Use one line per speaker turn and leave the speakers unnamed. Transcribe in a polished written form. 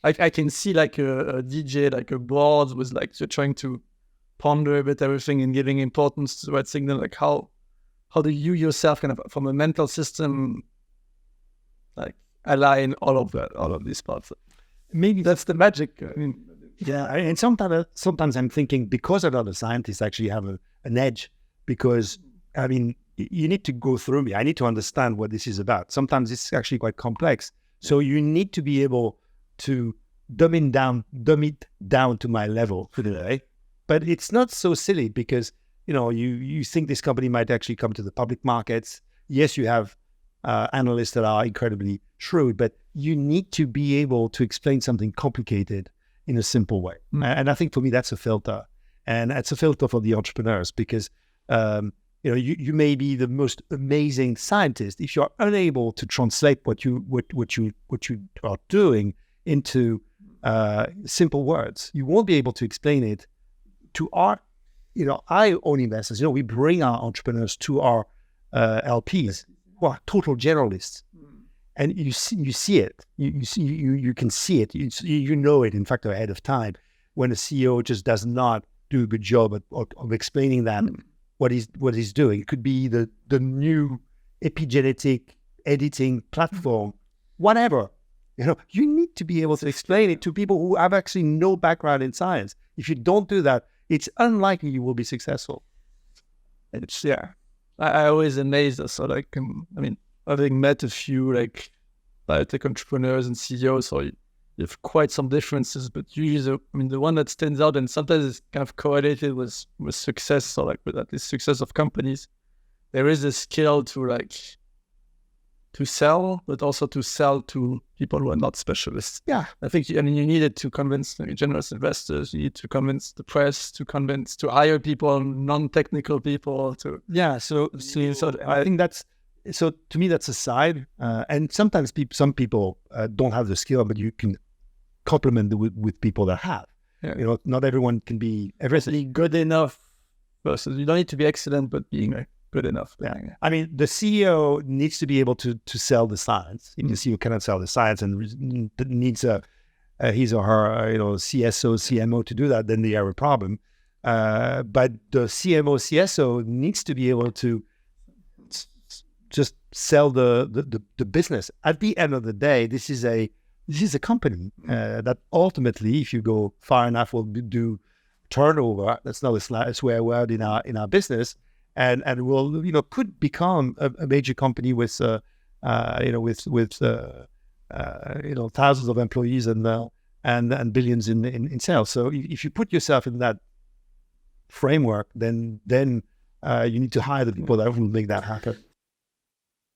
I can see like a DJ, like a board with like you're trying to ponder a bit everything and giving importance to the right signal. Like how do you yourself kind of from a mental system like align all of these parts? Maybe that's the magic. I mean,
yeah, and sometimes I'm thinking because a lot of scientists actually have an edge, because I mean you need to go through me. I need to understand what this is about. Sometimes it's actually quite complex, so you need to be able to dumb it down to my level today. But it's not so silly because you think this company might actually come to the public markets. Yes, you have analysts that are incredibly shrewd, but you need to be able to explain something complicated in a simple way. And I think for me, that's a filter. And it's a filter for the entrepreneurs because, you may be the most amazing scientist. If you're unable to translate what you are doing into simple words, you won't be able to explain it to our, I own investors. We bring our entrepreneurs to our LPs who are total generalists. And you see it. You can see it. You know it. In fact, ahead of time, when a CEO just does not do a good job of explaining that what he's doing. It could be the new epigenetic editing platform, whatever. You need to be able to explain it to people who have actually no background in science. If you don't do that, it's unlikely you will be successful.
I always amazed. So having met a few like biotech entrepreneurs and CEOs, so you have quite some differences, but usually, the one that stands out, and sometimes it's kind of correlated with success, or like with at least success of companies. There is a skill to sell, but also to sell to people who are not specialists.
Yeah,
I think you needed to convince generous investors. You need to convince the press, to hire people, non-technical people.
So I think that's. So to me, that's a side. And sometimes some people don't have the skill, but you can complement with people that have.
Yeah.
Not everyone can be everything.
Good enough versus you don't need to be excellent, but being good enough.
Yeah. I mean, the CEO needs to be able to sell the science. If the CEO cannot sell the science and needs his or her CSO, CMO to do that, then they have a problem. But the CMO, CSO needs to be able to just sell the business. At the end of the day, this is a company that ultimately, if you go far enough, will do turnover. That's not a swear word in our business, and will could become a major company with thousands of employees and billions in sales. So if you put yourself in that framework, then you need to hire the people that will make that happen.